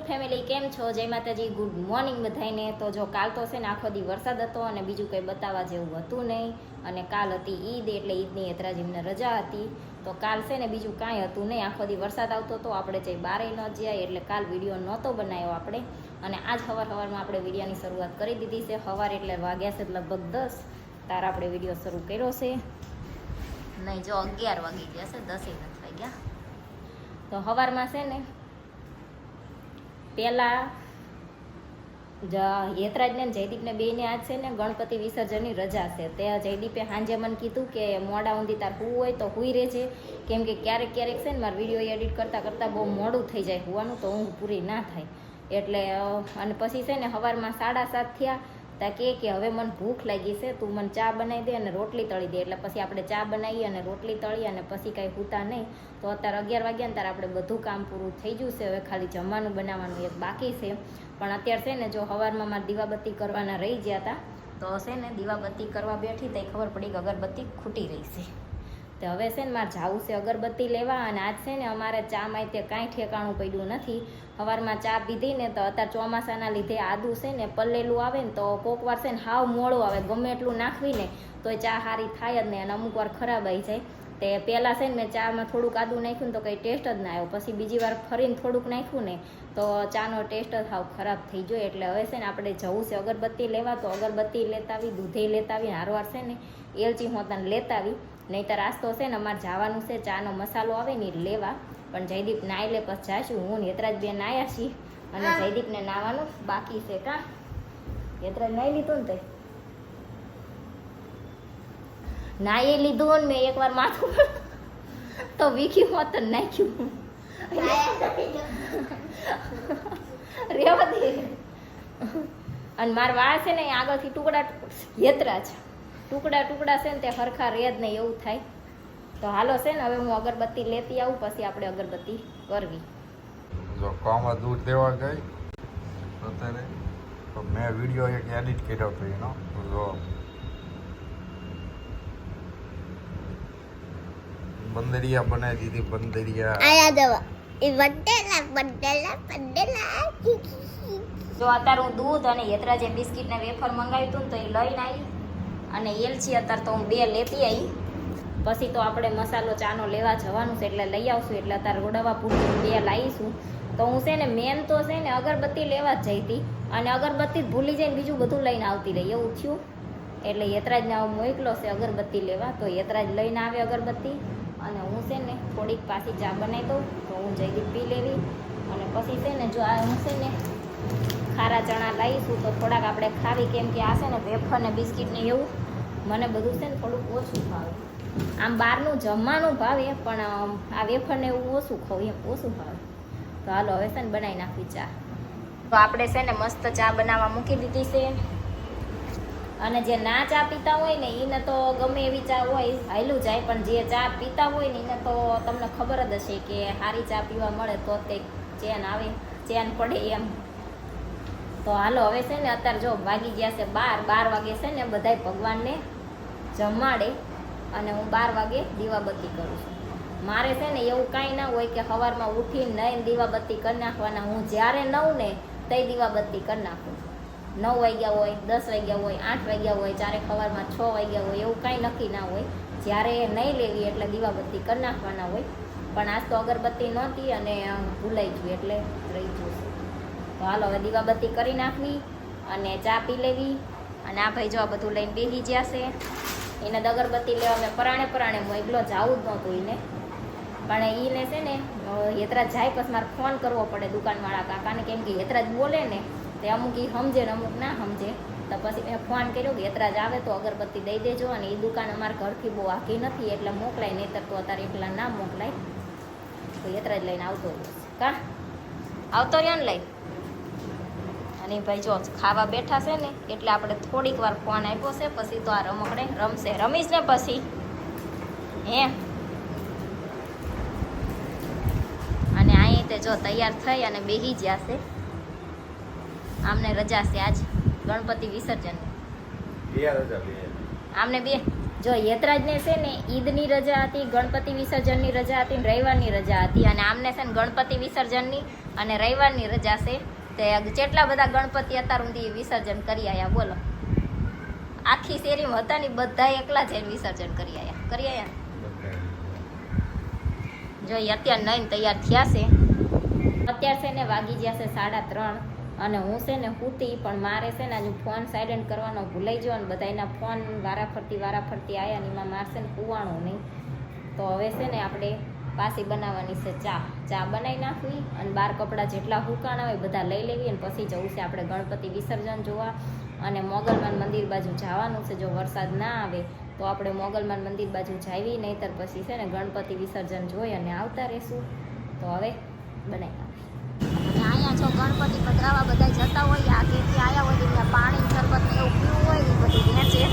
Family કેમ છો? જય માતાજી, ગુડ મોર્નિંગ બધાને. તો જો કાલ તો છે ને આખો દી વરસાદ હતો અને બીજું કંઈ બતાવવા જેવું હતું નહીં. અને કાલ હતી ઈદ, એટલે ઈદની એતરાજીમને રજા હતી. તો કાલ છે ને બીજું કાંઈ હતું નહીં, આખો દી વરસાદ આવતો હતો, આપણે જઈ બારે ન જાય, એટલે કાલ વિડીયો નહોતો બનાવ્યો આપણે. અને આજ સવારમાં આપણે વિડીયોની શરૂઆત કરી દીધી છે. સવાર એટલે વાગ્યા છે લગભગ 10, તાર આપણે વિડીયો શરૂ કર્યો છે. નહીં, જો 11 વાગી ગયા છે, 10 નથી વાગ્યા. તો સવારમાં છે ને પહેલાં હેતરાજને જયદીપને બેયને આજ છે ને ગણપતિ વિસર્જનની રજા છે. તે જયદીપે સાંજે મને કીધું કે મોડા ઊંધી તાર હુવું હોય તો હુઈ રહેજે, કેમ કે ક્યારેક ક્યારેક છે ને મારે વિડીયો એડિટ કરતાં કરતાં બહુ મોડું થઈ જાય હોવાનું, તો ઊંઘ પૂરી ના થાય. એટલે અને પછી છે ને સવારમાં 7:30 થયા. તા કે હવે મને ભૂખ લાગી છે, તું મને ચા બનાવી દે અને રોટલી તળી દે. એટલે પછી આપણે ચા બનાવી અને રોટલી તળી અને પછી કાંઈ સૂતા નહીં. તો અત્યારે 11 વાગ્યા ને ત્યારે આપણે બધું કામ પૂરું થઈ ગયું છે. હવે ખાલી જમવાનું બનાવવાનું એક બાકી છે. પણ અત્યારે છે ને જો સવારમાં મારે દીવાબત્તી કરવાના રહી ગયા હતા, તો છે ને દીવાબત્તી કરવા બેઠી તો ખબર પડી કે અગરબત્તી ખૂટી રહી છે. તો હવે છે ને મારે જવું છે અગરબત્તી લેવા. અને આજ છે ને અમારે ચામાં તે કાંઈ ઠેકાણું પડ્યું નથી. સવારમાં ચા પીધી ને તો અત્યારે ચોમાસાના લીધે આદું છે ને પલ્લેલું આવે ને તો કોક વાર છે ને હાવ મોડું આવે, ગમે એટલું નાખવીને તોય ચા સારી થાય જ નહીં, અને અમુક વાર ખરાબ આવી જાય. તે પહેલાં છે ને મેં ચામાં થોડુંક આદું નાખ્યું ને તો કંઈ ટેસ્ટ જ ના આવ્યો. પછી બીજી વાર ફરીને થોડુંક નાખ્યું ને તો ચાનો ટેસ્ટ જ હાવ ખરાબ થઈ ગયો. એટલે હવે છે ને આપણે જવું છે અગરબત્તી લેવા. તો અગરબત્તી લેતા આવી, દૂધે લેતા આવી, હારવાર છે ને એલચી હોતાને લેતા આવી. નહીંતર આજ તો છે ને અમારે જવાનું છે ચાનો મસાલો આવે ને લેવા. પણ જયદીપ નાઈ લે પછી જાશું. હું ને હેતરાજ બેન આવ્યા છીએ અને જયદીપને નાવાનું બાકી છે. કાં હેતરાજ નાઈ લીધું ને? નાઈ લીધું ને મેં એકવાર માથું તો વીખી હોત નાખ્યું. રેવા દે. અને મારા વાળ છે ને આગળથી ટુકડા હેતરાજ ટુકડા છે ને તે હરખા રહે જ નહીં, એવું થાય. તો હાલો છે ને હવે હું અગરબત્તી લેતી આવું, પછી આપણે અગરબત્તી કરવી. જો કામમાં દૂધ દેવા ગઈ અત્યારે તો મેં વિડીયો એક એડિટ કર્યો હતો એનો. જો બંદરિયા બનાવી દીધી, બંદરિયા આયા દવા એ બંડેલા જો અત્યારે હું દૂધ અને હેતરાજે બિસ્કિટ ને વેફર મંગાવ્યું હતું ને તો એ લઈને આવી. અને એલચી અત્યારે તો હું 2 લેતી આવી. પછી તો આપણે મસાલો ચાનો લેવા જવાનું છે, એટલે લઈ આવશું. એટલે અત્યારે રોડવા પૂરતી 2 લાવીશું. તો હું છે ને મેન તો છે ને અગરબત્તી લેવા જ જઈ હતી, અને અગરબત્તી જ ભૂલી જઈને બીજું બધું લઈને આવતી રહી, એવું થયું. એટલે હેતરાજને મોકલો છે અગરબત્તી લેવા. તો હેતરાજ લઈને આવે અગરબત્તી, અને હું છે ને થોડીક પાછી ચા બનાવી દઉં. તો હું જયદીપ પી લેવી. અને પછી છે ને જો આ હું છે ને ખારા ચણા લાવીશું તો થોડાક આપણે ખાવી, કેમ કે આ છે ને વેફર ને બિસ્કિટ ને એવું મને બધું છે ને થોડુંક ઓછું ભાવે. આમ બહારનું જમવાનું ભાવે, પણ આ વેફર ને એવું ઓછું ખાવું, એમ ઓછું ભાવે. તો હાલો હવે છે ને બનાવી નાખવી ચા. તો આપણે છે ને મસ્ત ચા બનાવવા મૂકી દીધી છે. અને જે ના ચા પીતા હોય ને એને તો ગમે એવી ચા હોય હાયલું જાય, પણ જે ચા પીતા હોય ને એને તો તમને ખબર જ હશે કે સારી ચા પીવા મળે તો તે ચેન આવે, ચેન પડે એમ. તો હાલો હવે છે ને અત્યારે જો વાગી ગયા છે 12 વાગે છે ને બધાય ભગવાનને જમાડે, અને હું 12 વાગે દીવાબત્તી કરું છું. મારે છે ને એવું કાંઈ ના હોય કે સવારમાં ઉઠીને નહીં દીવાબત્તી કરી નાખવાના. હું જ્યારે નવ ને તઈ દીવાબત્તી કરી નાખું. 9 વાગ્યા હોય, 10 વાગ્યા હોય, 8 વાગ્યા હોય, ચારે સવારમાં 6 વાગ્યા હોય, એવું કાંઈ નક્કી ના હોય. જ્યારે નહીં લેવી એટલે દીવાબત્તી કરી નાખવાના હોય. પણ આજ તો અગરબત્તી નહોતી અને ભૂલાઈ ગયું એટલે રહી ગયું. તો હાલો હવે દીવાબત્તી કરી નાખવી અને ચા પી લેવી. અને આ ભાઈ જો આ બધું લઈને બેસી ગયા છે. એને અગરબત્તી લેવા મેં પરાણે મોકલો, જવું જ નહોતું એને. પણ એને છે ને હેતરાજ જાય પછી મારે ફોન કરવો પડે દુકાનવાળા કાકાને, કેમ કે હેતરાજ બોલે ને તે અમુક એ સમજે ને અમુક ના સમજે. તો પછી મેં ફોન કર્યો કે હેતરાજ આવે તો અગરબત્તી દઈ દેજો. અને એ દુકાન અમારા ઘરથી બહુ આખી નથી એટલે મોકલાય, નહીંતર તો અત્યારે એકલા ના મોકલાય. તો હેતરાજ લઈને આવતો રહ્યો કા આવતો રહ્યો ને લઈ. અને ભાઈ જો ખાવા બેઠા છે ને એટલે આપણે થોડીક વાર ફોન આપ્યો છે, પછી તો આ રમકડે રમશે. રમીશ ને પછી હે. અને અહીં તે જો તૈયાર થઈ અને બેસી ગયા છે. આમને રજા છે આજ ગણપતિ વિસર્જન. આમને 2 જો યતરાજને છે ને ઈદની રજા હતી, ગણપતિ વિસર્જનની રજા હતી, ને રવિવારની રજા હતી, અને આમને છે ને ગણપતિ વિસર્જનની અને રવિવારની રજા છે. તે કેટલા બધા ગણપતિ અત્યાર સુધી વિસર્જન કરી આવ્યા બોલો. આખી શેરીમાં હતા ને બધા એકલા જઈને વિસર્જન કરી આવ્યા. જો અત્યારે નહીં તૈયાર થયા છે. અત્યારે છે ને વાગી ગયા છે 3:30 અને હું છે ને સૂતી, પણ મારે છે ને હજુ ફોન સાયલેન્ટ કરવાનો ભૂલાઈ ગયો અને બધાના ફોન વારાફરતી આવ્યા ને એમાં મારે છે ને કૂવાનું નહીં. તો હવે છે ને આપણે પાછી બનાવવાની છે ચા બનાવી નાખવી અને 12 કપડાં જેટલા હુકાણા હોય બધા લઈ લેવી અને પછી જવું છે આપણે ગણપતિ વિસર્જન જોવા અને મોગલમાન મંદિર બાજુ જવાનું છે. જો વરસાદ ના આવે તો આપણે મોગલમાન મંદિર બાજુ જાવી, નહીંતર પછી છે ને ગણપતિ વિસર્જન જોઈ અને આવતા રહેશું. તો હવે બનાવી નાખીએ. અહીંયા જો ગણપતિ પધરાવા બધા જતા હોય, આગેથી આવ્યા હોય ત્યાં પાણી શરબત ને એવું પીવું હોય એ બધું વેચે.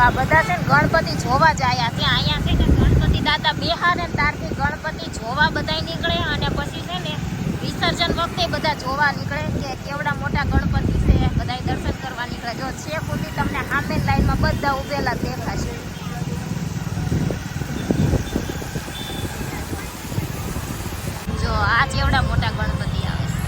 આ બધા છે ને ગણપતિ જોવા જ આવ્યા ત્યાં. અહીંયા છે ને ગણપતિ દાદા બેહારે ને ત્યારથી ગણપતિ જોવા બધા નીકળે અને પછી છે ને વિસર્જન વખતે બધા જોવા નીકળે કે કેવડા મોટા ગણપતિ છે, બધા દર્શન કરવા નીકળે. જો છે સુધી તમને સામે લાઈનમાં બધા ઉભેલા દેખાશે. જો આ જેવડા મોટા ગણપતિ આવે છે.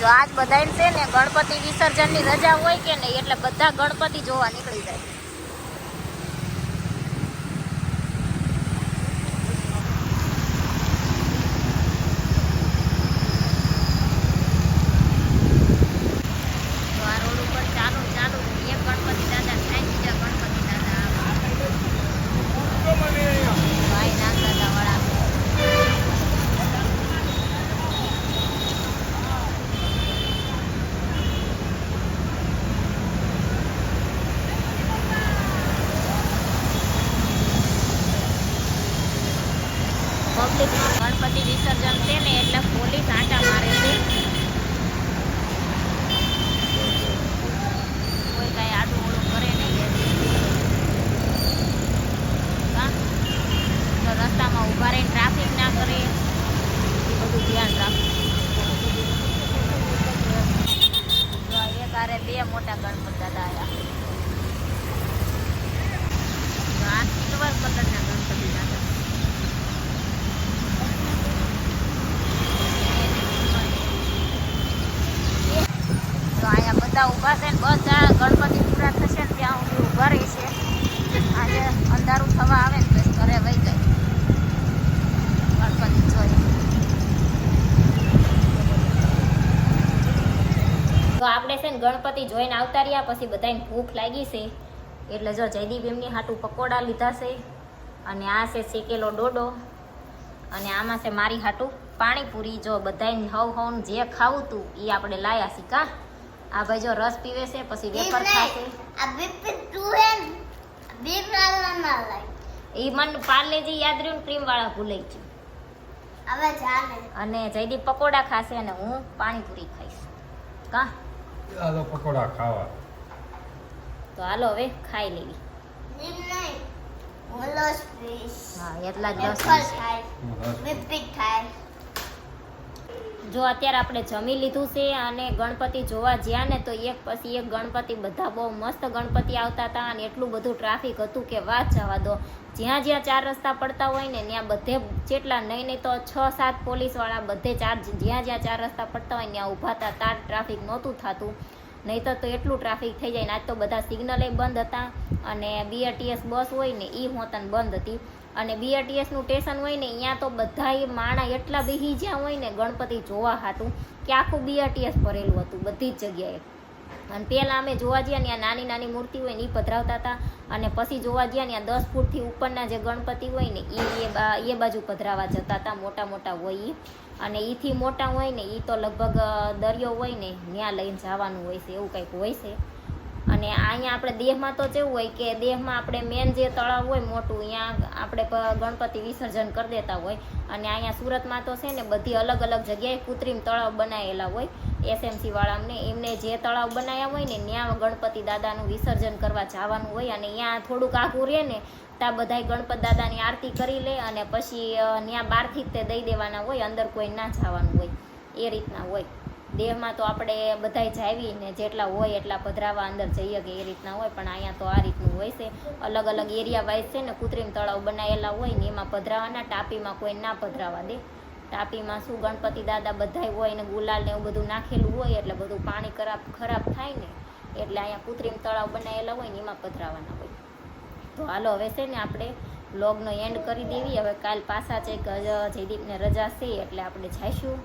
તો આજ બધાને છે ને ગણપતિ વિસર્જનની રજા હોય કે નહીં એટલે બધા ગણપતિ જોવા નીકળી જાય. તો આ રોડ ઉપર ચાલુ એક ગણપતિ દાદા થાય બીજા ગણપતિ દાદા ભાઈ નાગ દાદા વાળા. પબ્લિકમાં ગણપતિ વિસર્જન છે ને એટલે પોલીસ આંટા મારે છે. કોઈ કાંઈ આડું ઓળું કરે નહીં. હા તો રસ્તામાં ઊભા રહીને ટ્રાફિક ના કરે એ બધું ધ્યાન રાખવું. તો એક આરે બે મોટા ગણપતિ દાદા આવ્યા. તો આ સિલ્વર કલરના ગણપતિ દાદા. તો અહીંયા બધા ઊભા છે ને બધા ગણપતિ પૂરા થશે ને ત્યાં સુધી ઊભા રહી છે. આજે અંધારું થવા આવે ને તો ઘરે વહી જાય ગણપતિ જોઈ. તો આપણે છે ને ગણપતિ જોઈને આવતા રહ્યા. પછી બધાને ભૂખ લાગી છે એટલે જો જયદીપ એમની હાટું પકોડા લીધા છે અને આ છે શેકેલો ડોડો અને આમાં છે મારી હાટું પાણીપુરી. જો બધાને હવનું જે ખાવું તું એ આપણે લાયા છીએ. કા આ ભાઈ જો રસ પીવે છે પછી વેફર ખાશે. એ મન પાર્લેજી યાદ રહ્યું ક્રીમ વાળા ભૂલાઈ ગયું. અને જયદીપ પકોડા ખાશે અને હું પાણીપુરી ખાઈશ. કા ચાલો પકોડા ખાવા. તો હાલો હવે ખાઈ લેવી. હા એટલા જ જો અત્યારે આપણે જમી લીધું છે અને ગણપતિ જોવા જ્યાં ને તો એક પછી એક ગણપતિ બધા બહુ મસ્ત ગણપતિ આવતા હતા અને એટલું બધું ટ્રાફિક હતું કે વાત જવા દો. જ્યાં જ્યાં ચાર રસ્તા પડતા હોય ને ત્યાં બધે જેટલા નહીં તો 6-7 પોલીસવાળા બધે જ્યાં ચાર રસ્તા પડતા હોય ત્યાં ઊભા હતા. તાર ટ્રાફિક નહોતું થતું. નહીં તો એટલું ટ્રાફિક થઈ જાય ને. આજ તો બધા સિગ્નલે બંધ હતા અને BRTS બસ હોય ને એ હોતન બંધ હતી. અને BRTSનું સ્ટેશન હોય ને અહીંયા તો બધા માણા એટલા બેસી જ્યાં હોય ને ગણપતિ જોવા હાટું કે આખું BRTS ભરેલું હતું બધી જ જગ્યાએ. અને પહેલાં અમે જોવા ગયા ત્યાં નાની નાની મૂર્તિ હોય ને એ પધરાવતા હતા અને પછી જોવા ગયા ત્યાં 10 ફૂટથી ઉપરના જે ગણપતિ હોય ને એ બાજુ પધરાવા જતા હતા. મોટા મોટા હોય અને એથી મોટા હોય ને એ તો લગભગ દરિયો હોય ને ત્યાં લઈને જવાનું હોય છે એવું કંઈક હોય છે. અને અહીંયા આપણે દેહમાં તો કેવું હોય કે દેહમાં આપણે મેન જે તળાવ હોય મોટું ત્યાં આપણે ગણપતિ વિસર્જન કરી દેતા હોય. અને અહીંયા સુરતમાં તો છે ને બધી અલગ અલગ જગ્યાએ કૃત્રિમ તળાવ બનાવેલા હોય. SMC વાળાને એમને જે તળાવ બનાવ્યા હોય ને ત્યાં ગણપતિ દાદાનું વિસર્જન કરવા જવાનું હોય. અને ત્યાં થોડુંક આઘું રહે ને ત્યાં બધા ગણપતિ દાદાની આરતી કરી લે અને પછી ત્યાં બહારથી જ તે દઈ દેવાના હોય. અંદર કોઈ ના જવાનું હોય એ રીતના હોય. દેહમાં તો આપણે બધાય જાવી ને જેટલા હોય એટલા પધરાવા અંદર જઈએ કે એ રીતના હોય. પણ અહીંયા તો આ રીતનું હોય છે. અલગ અલગ એરિયા વાઇઝ છે ને કૃત્રિમ તળાવ બનાવેલા હોય ને એમાં પધરાવાના. ટાપીમાં કોઈ ના પધરાવા દે. ટાપીમાં શું ગણપતિ દાદા બધાય હોય ને ગુલાલ ને એવું બધું નાખેલું હોય એટલે બધું પાણી ખરાબ થાય ને એટલે અહીંયા કૃત્રિમ તળાવ બનાવેલા હોય ને એમાં પધરાવાના હોય. તો હાલો હવે છે ને આપણે વ્લોગનો એન્ડ કરી દેવી. હવે કાલ પાછા છે જયદીપને રજા છે એટલે આપણે જઈશું.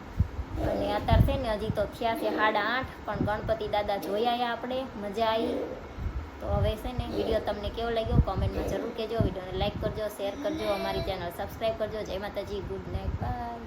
અને અત્યારે છે ને હજી તો થયા છે 8:30 પણ ગણપતિ દાદા જોઈ આવ્યા આપણે. મજા આવી. તો હવે છે ને વિડીયો તમને કેવો લાગ્યો કોમેન્ટમાં જરૂર કહેજો. વિડીયોને લાઈક કરજો, શેર કરજો, અમારી ચેનલ સબસ્ક્રાઈબ કરજો. જય માતાજી, ગુડ નાઇટ, બાય.